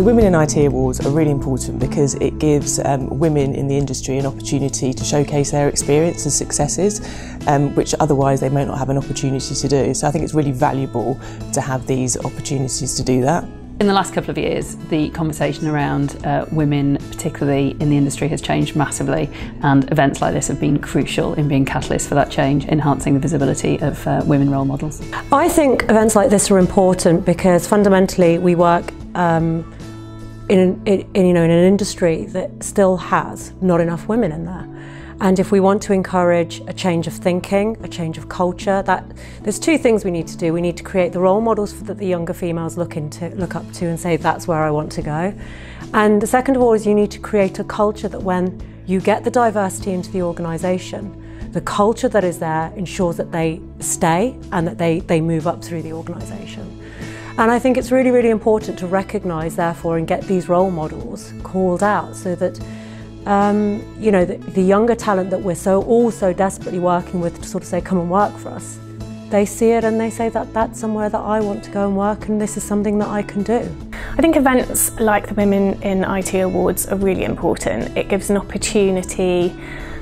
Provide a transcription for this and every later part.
The Women in IT Awards are really important because it gives women in the industry an opportunity to showcase their experience and successes, which otherwise they may not have an opportunity to do. So I think it's really valuable to have these opportunities to do that. In the last couple of years, the conversation around women, particularly in the industry, has changed massively, and events like this have been crucial in being catalysts for that change, enhancing the visibility of women role models. I think events like this are important because fundamentally we work in an industry that still has not enough women in there. And if we want to encourage a change of thinking, a change of culture, there's two things we need to do. We need to create the role models that the younger females look up to and say, that's where I want to go. And the second of all is you need to create a culture that when you get the diversity into the organisation, the culture that is there ensures that they stay and that they move up through the organisation. And I think it's really, really important to recognise, therefore, and get these role models called out so that you know, the younger talent that we're all so desperately working with to sort of say, come and work for us, they see it and they say that that's somewhere that I want to go and work and this is something that I can do. I think events like the Women in IT Awards are really important. It gives an opportunity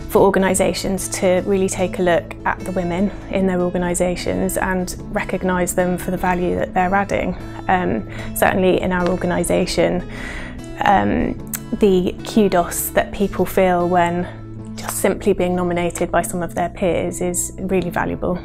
for organisations to really take a look at the women in their organisations and recognise them for the value that they're adding. Certainly in our organisation, the kudos that people feel when just simply being nominated by some of their peers is really valuable.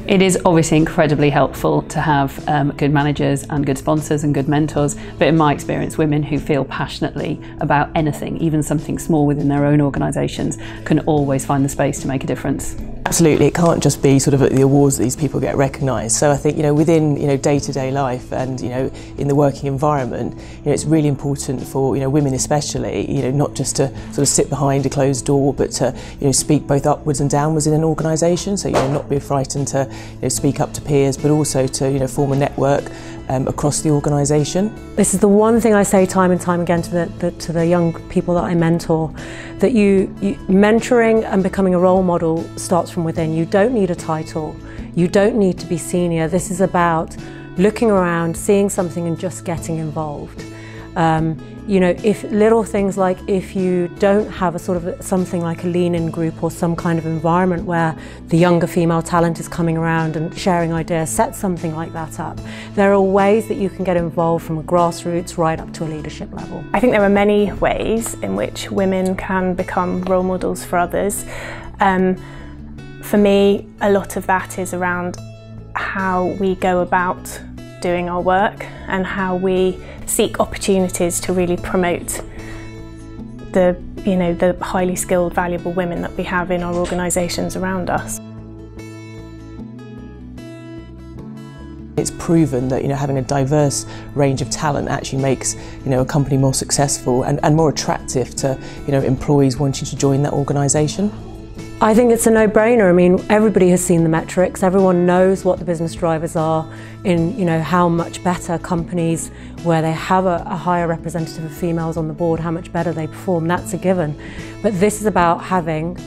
It is obviously incredibly helpful to have good managers and good sponsors and good mentors, but in my experience, women who feel passionately about anything, even something small within their own organisations, can always find the space to make a difference. Absolutely, it can't just be sort of at the awards that these people get recognised. So I think, you know, within, you know, day-to-day life and, you know, in the working environment, you know, it's really important for, you know, women especially, you know, not just to sort of sit behind a closed door, but to, you know, speak both upwards and downwards in an organisation. So, you know, not be frightened to, you know, speak up to peers, but also to, you know, form a network across the organisation. This is the one thing I say time and time again to the young people that I mentor, that mentoring and becoming a role model starts from within. You don't need a title, you don't need to be senior. This is about looking around, seeing something and just getting involved. You know, if little things like if you don't have a sort of something like a lean-in group or some kind of environment where the younger female talent is coming around and sharing ideas, set something like that up. There are ways that you can get involved from a grassroots right up to a leadership level. I think there are many ways in which women can become role models for others. For me, a lot of that is around how we go about doing our work and how we seek opportunities to really promote the highly skilled, valuable women that we have in our organisations around us. It's proven that, you know, having a diverse range of talent actually makes, you know, a company more successful and more attractive to, you know, employees wanting to join that organisation. I think it's a no-brainer. I mean, everybody has seen the metrics. Everyone knows what the business drivers are in, you know, how much better companies where they have a higher representative of females on the board, how much better they perform. That's a given. But this is about having,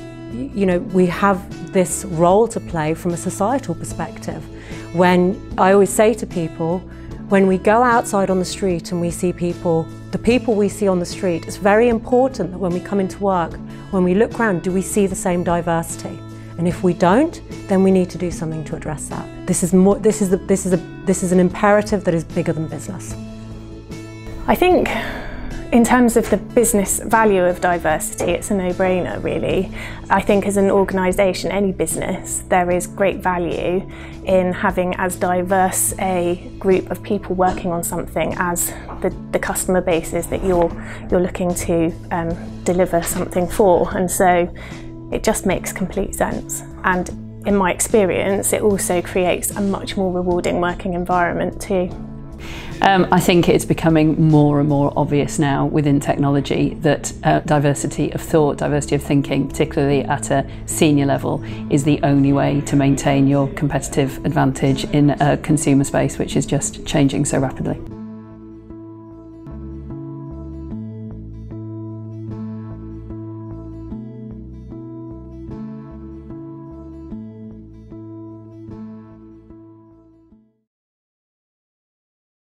you know, we have this role to play from a societal perspective. When I always say to people, when we go outside on the street and we see people, the people we see on the street, it's very important that when we come into work, when we look around, do we see the same diversity? And if we don't, then we need to do something to address that. This is an imperative that is bigger than business. I think in terms of the business value of diversity, it's a no-brainer really. I think as an organisation, any business, there is great value in having as diverse a group of people working on something as the customer base is that you're looking to deliver something for. And so it just makes complete sense. And in my experience, it also creates a much more rewarding working environment too. I think it's becoming more and more obvious now within technology that diversity of thought, diversity of thinking, particularly at a senior level, is the only way to maintain your competitive advantage in a consumer space which is just changing so rapidly.